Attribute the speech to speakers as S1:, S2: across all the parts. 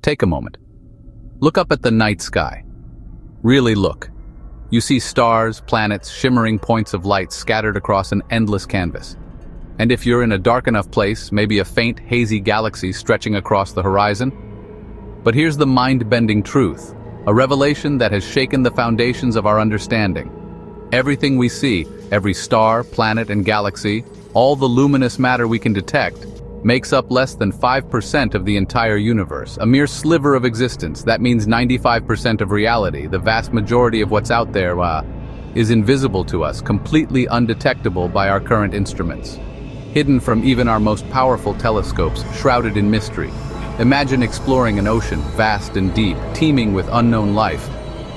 S1: Take a moment. Look up at the night sky. Really look. You see stars, planets, shimmering points of light scattered across an endless canvas. And if you're in a dark enough place, maybe a faint, hazy galaxy stretching across the horizon. But here's the mind-bending truth, a revelation that has shaken the foundations of our understanding. Everything we see, every star, planet, and galaxy, all the luminous matter we can detect, makes up less than 5% of the entire universe, a mere sliver of existence. That means 95% of reality, the vast majority of what's out there, is invisible to us, completely undetectable by our current instruments. Hidden from even our most powerful telescopes, shrouded in mystery. Imagine exploring an ocean, vast and deep, teeming with unknown life,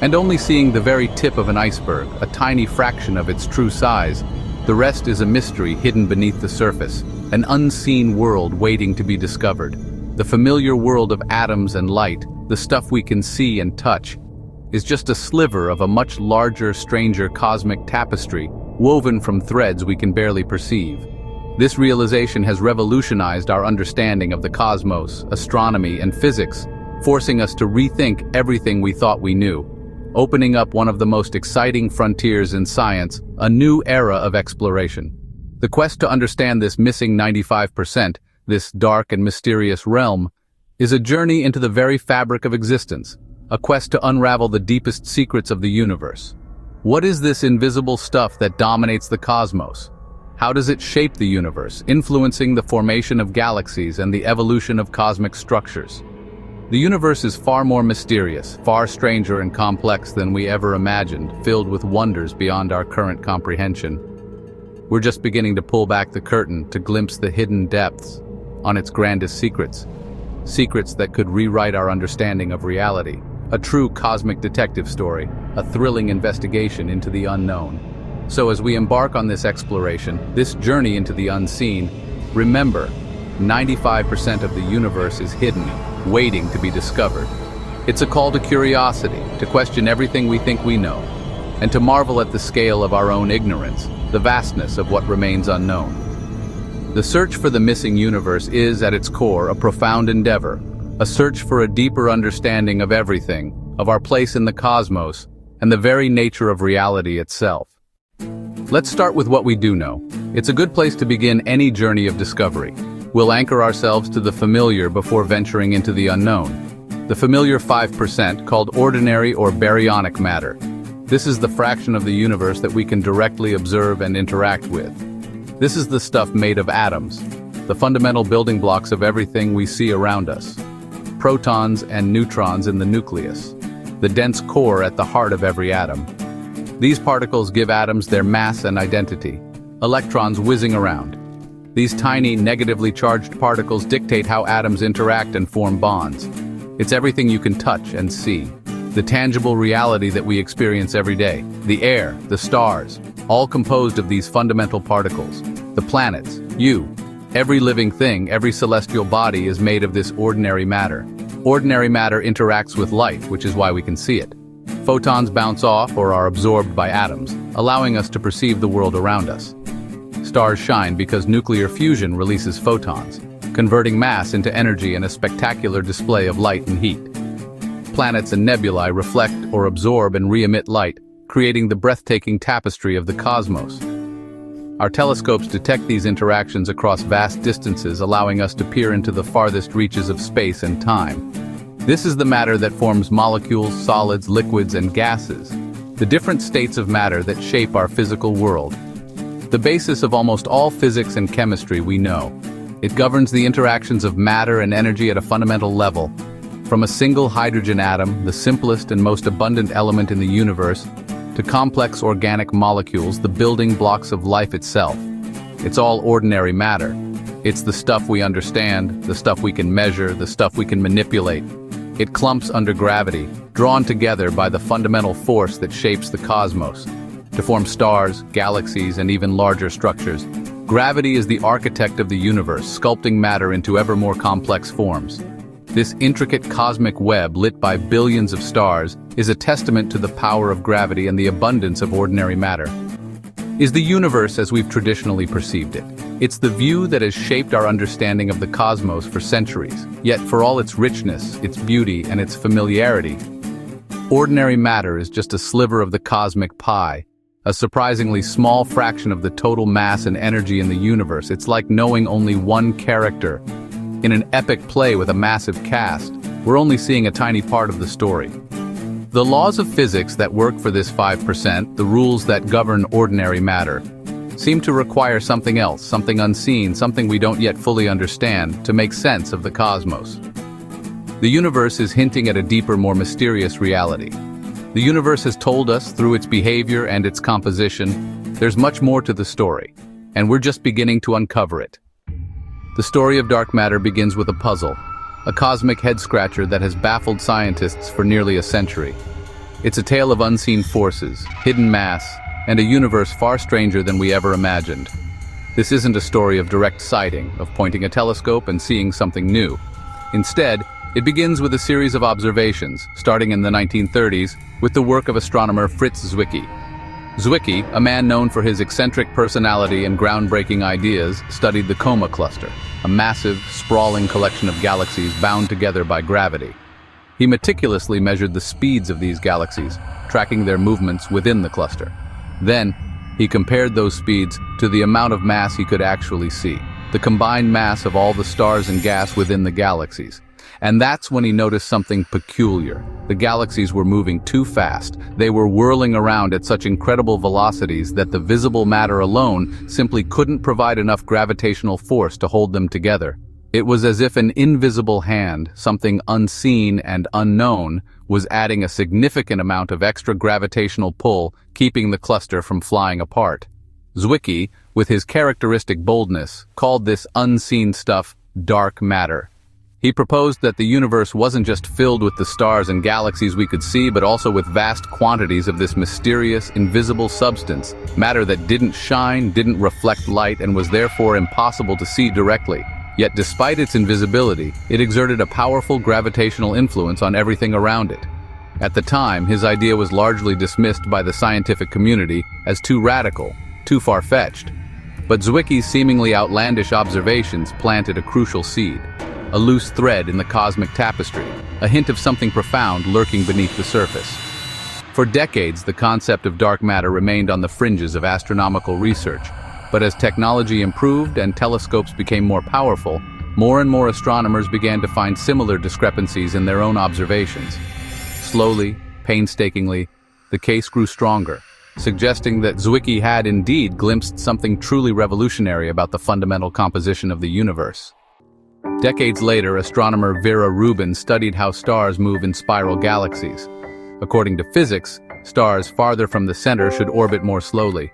S1: and only seeing the very tip of an iceberg, a tiny fraction of its true size. The rest is a mystery hidden beneath the surface, an unseen world waiting to be discovered. The familiar world of atoms and light, the stuff we can see and touch, is just a sliver of a much larger, stranger cosmic tapestry, woven from threads we can barely perceive. This realization has revolutionized our understanding of the cosmos, astronomy, and physics, forcing us to rethink everything we thought we knew, opening up one of the most exciting frontiers in science, a new era of exploration. The quest to understand this missing 95%, this dark and mysterious realm, is a journey into the very fabric of existence, a quest to unravel the deepest secrets of the universe. What is this invisible stuff that dominates the cosmos? How does it shape the universe, influencing the formation of galaxies and the evolution of cosmic structures? The universe is far more mysterious, far stranger and complex than we ever imagined, filled with wonders beyond our current comprehension. We're just beginning to pull back the curtain to glimpse the hidden depths on its grandest secrets. Secrets that could rewrite our understanding of reality. A true cosmic detective story, a thrilling investigation into the unknown. So as we embark on this exploration, this journey into the unseen, remember, 95% of the universe is hidden, waiting to be discovered. It's a call to curiosity, to question everything we think we know, and to marvel at the scale of our own ignorance, the vastness of what remains unknown. The search for the missing universe is, at its core, a profound endeavor, a search for a deeper understanding of everything, of our place in the cosmos, and the very nature of reality itself. Let's start with what we do know. It's a good place to begin any journey of discovery. We'll anchor ourselves to the familiar before venturing into the unknown. The familiar 5%, called ordinary or baryonic matter. This is the fraction of the universe that we can directly observe and interact with. This is the stuff made of atoms, the fundamental building blocks of everything we see around us. Protons and neutrons in the nucleus, the dense core at the heart of every atom. These particles give atoms their mass and identity, electrons whizzing around. These tiny, negatively charged particles dictate how atoms interact and form bonds. It's everything you can touch and see. The tangible reality that we experience every day. The air, the stars, all composed of these fundamental particles. The planets, you, every living thing, every celestial body is made of this ordinary matter. Ordinary matter interacts with light, which is why we can see it. Photons bounce off or are absorbed by atoms, allowing us to perceive the world around us. Stars shine because nuclear fusion releases photons, converting mass into energy in a spectacular display of light and heat. Planets and nebulae reflect or absorb and re-emit light, creating the breathtaking tapestry of the cosmos. Our telescopes detect these interactions across vast distances, allowing us to peer into the farthest reaches of space and time. This is the matter that forms molecules, solids, liquids, and gases, the different states of matter that shape our physical world. The basis of almost all physics and chemistry we know. It governs the interactions of matter and energy at a fundamental level. From a single hydrogen atom, the simplest and most abundant element in the universe, to complex organic molecules, the building blocks of life itself. It's all ordinary matter. It's the stuff we understand, the stuff we can measure, the stuff we can manipulate. It clumps under gravity, drawn together by the fundamental force that shapes the cosmos, to form stars, galaxies, and even larger structures. Gravity is the architect of the universe, sculpting matter into ever more complex forms. This intricate cosmic web, lit by billions of stars, is a testament to the power of gravity and the abundance of ordinary matter. is the universe as we've traditionally perceived it. It's the view that has shaped our understanding of the cosmos for centuries. Yet for all its richness, its beauty, and its familiarity, ordinary matter is just a sliver of the cosmic pie, a surprisingly small fraction of the total mass and energy in the universe. It's like knowing only one character. In an epic play with a massive cast, we're only seeing a tiny part of the story. The laws of physics that work for this 5%, the rules that govern ordinary matter, seem to require something else, something unseen, something we don't yet fully understand, to make sense of the cosmos. The universe is hinting at a deeper, more mysterious reality. The universe has told us, through its behavior and its composition, there's much more to the story, and we're just beginning to uncover it. The story of dark matter begins with a puzzle, a cosmic head-scratcher that has baffled scientists for nearly a century. It's a tale of unseen forces, hidden mass, and a universe far stranger than we ever imagined. This isn't a story of direct sighting, of pointing a telescope and seeing something new. Instead, it begins with a series of observations, starting in the 1930s with the work of astronomer Fritz Zwicky. Zwicky, a man known for his eccentric personality and groundbreaking ideas, studied the Coma Cluster, a massive, sprawling collection of galaxies bound together by gravity. He meticulously measured the speeds of these galaxies, tracking their movements within the cluster. Then, he compared those speeds to the amount of mass he could actually see, the combined mass of all the stars and gas within the galaxies. And that's when he noticed something peculiar. The galaxies were moving too fast. They were whirling around at such incredible velocities that the visible matter alone simply couldn't provide enough gravitational force to hold them together. It was as if an invisible hand, something unseen and unknown, was adding a significant amount of extra gravitational pull, keeping the cluster from flying apart. Zwicky, with his characteristic boldness, called this unseen stuff dark matter. He proposed that the universe wasn't just filled with the stars and galaxies we could see, but also with vast quantities of this mysterious, invisible substance, matter that didn't shine, didn't reflect light, and was therefore impossible to see directly. Yet despite its invisibility, it exerted a powerful gravitational influence on everything around it. At the time, his idea was largely dismissed by the scientific community as too radical, too far-fetched. But Zwicky's seemingly outlandish observations planted a crucial seed. A loose thread in the cosmic tapestry, a hint of something profound lurking beneath the surface. For decades, the concept of dark matter remained on the fringes of astronomical research, but as technology improved and telescopes became more powerful, more and more astronomers began to find similar discrepancies in their own observations. Slowly, painstakingly, the case grew stronger, suggesting that Zwicky had indeed glimpsed something truly revolutionary about the fundamental composition of the universe. Decades later, astronomer Vera Rubin studied how stars move in spiral galaxies. According to physics, stars farther from the center should orbit more slowly.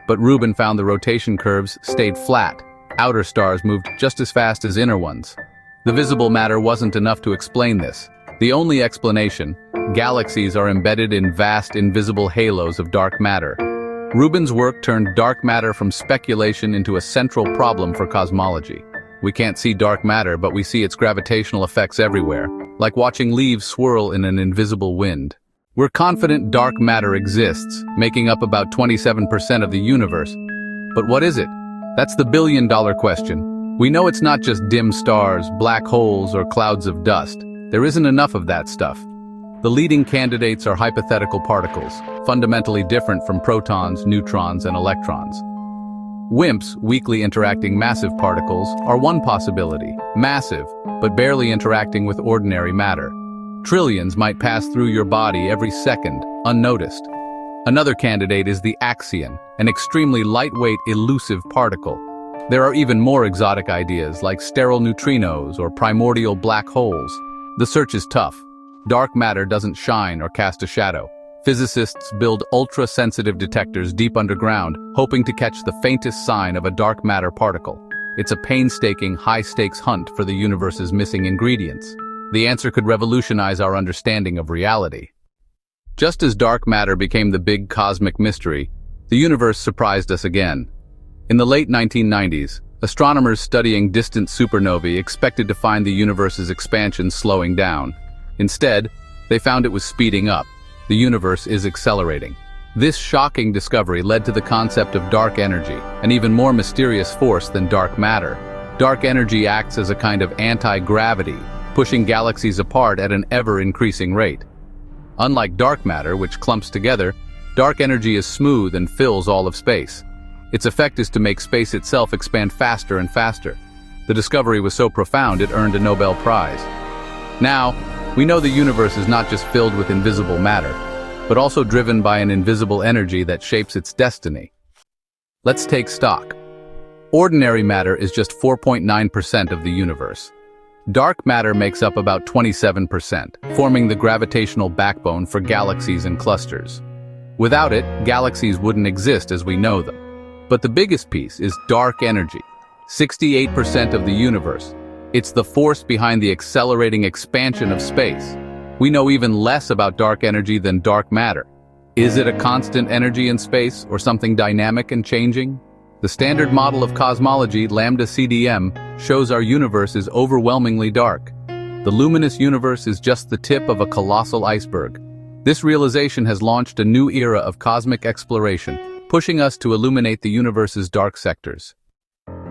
S1: But Rubin found the rotation curves stayed flat. Outer stars moved just as fast as inner ones. The visible matter wasn't enough to explain this. The only explanation: galaxies are embedded in vast, invisible halos of dark matter. Rubin's work turned dark matter from speculation into a central problem for cosmology. We can't see dark matter, but we see its gravitational effects everywhere, like watching leaves swirl in an invisible wind. We're confident dark matter exists, making up about 27% of the universe. But what is it? That's the billion-dollar question. We know it's not just dim stars, black holes, or clouds of dust. There isn't enough of that stuff. The leading candidates are hypothetical particles, fundamentally different from protons, neutrons, and electrons. WIMPs, weakly interacting massive particles, are one possibility, massive, but barely interacting with ordinary matter. Trillions might pass through your body every second, unnoticed. Another candidate is the axion, an extremely lightweight, elusive particle. There are even more exotic ideas like sterile neutrinos or primordial black holes. The search is tough. Dark matter doesn't shine or cast a shadow. Physicists build ultra-sensitive detectors deep underground, hoping to catch the faintest sign of a dark matter particle. It's a painstaking, high-stakes hunt for the universe's missing ingredients. The answer could revolutionize our understanding of reality. Just as dark matter became the big cosmic mystery, the universe surprised us again. In the late 1990s, astronomers studying distant supernovae expected to find the universe's expansion slowing down. Instead, they found it was speeding up. The universe is accelerating. This shocking discovery led to the concept of dark energy, an even more mysterious force than dark matter. Dark energy acts as a kind of anti-gravity, pushing galaxies apart at an ever-increasing rate. Unlike dark matter, which clumps together, dark energy is smooth and fills all of space. Its effect is to make space itself expand faster and faster. The discovery was so profound it earned a Nobel Prize. Now, we know the universe is not just filled with invisible matter, but also driven by an invisible energy that shapes its destiny. Let's take stock. Ordinary matter is just 4.9% of the universe. Dark matter makes up about 27%, forming the gravitational backbone for galaxies and clusters. Without it, galaxies wouldn't exist as we know them. But the biggest piece is dark energy, 68% of the universe. It's the force behind the accelerating expansion of space. We know even less about dark energy than dark matter. Is it a constant energy in space, or something dynamic and changing? The standard model of cosmology, lambda CDM, shows our universe is overwhelmingly dark. The luminous universe is just the tip of a colossal iceberg. This realization has launched a new era of cosmic exploration, pushing us to illuminate the universe's dark sectors.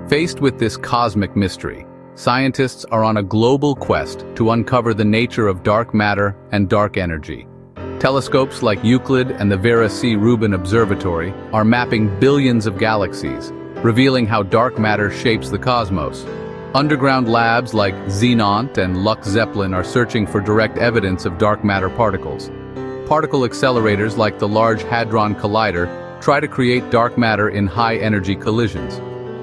S1: Faced with this cosmic mystery, scientists are on a global quest to uncover the nature of dark matter and dark energy. Telescopes like Euclid and the Vera C. Rubin Observatory are mapping billions of galaxies, revealing how dark matter shapes the cosmos. Underground labs like Xenont and Lux Zeppelin are searching for direct evidence of dark matter particles. Particle accelerators like the Large Hadron Collider try to create dark matter in high-energy collisions.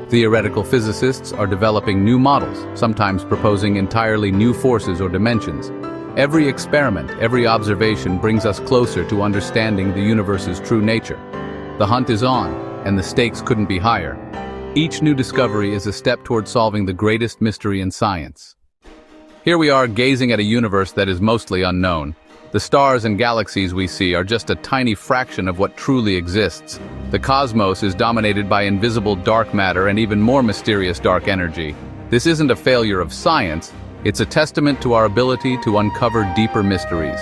S1: Theoretical physicists are developing new models, sometimes proposing entirely new forces or dimensions. Every experiment, every observation brings us closer to understanding the universe's true nature. The hunt is on, and the stakes couldn't be higher. Each new discovery is a step toward solving the greatest mystery in science. Here we are gazing at a universe that is mostly unknown. The stars and galaxies we see are just a tiny fraction of what truly exists. The cosmos is dominated by invisible dark matter and even more mysterious dark energy. This isn't a failure of science, it's a testament to our ability to uncover deeper mysteries.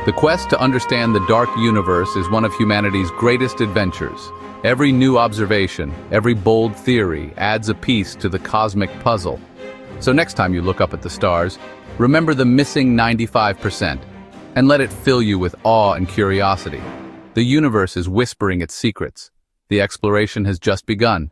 S1: The quest to understand the dark universe is one of humanity's greatest adventures. Every new observation, every bold theory adds a piece to the cosmic puzzle. So next time you look up at the stars, remember the missing 95%, and let it fill you with awe and curiosity. The universe is whispering its secrets. The exploration has just begun.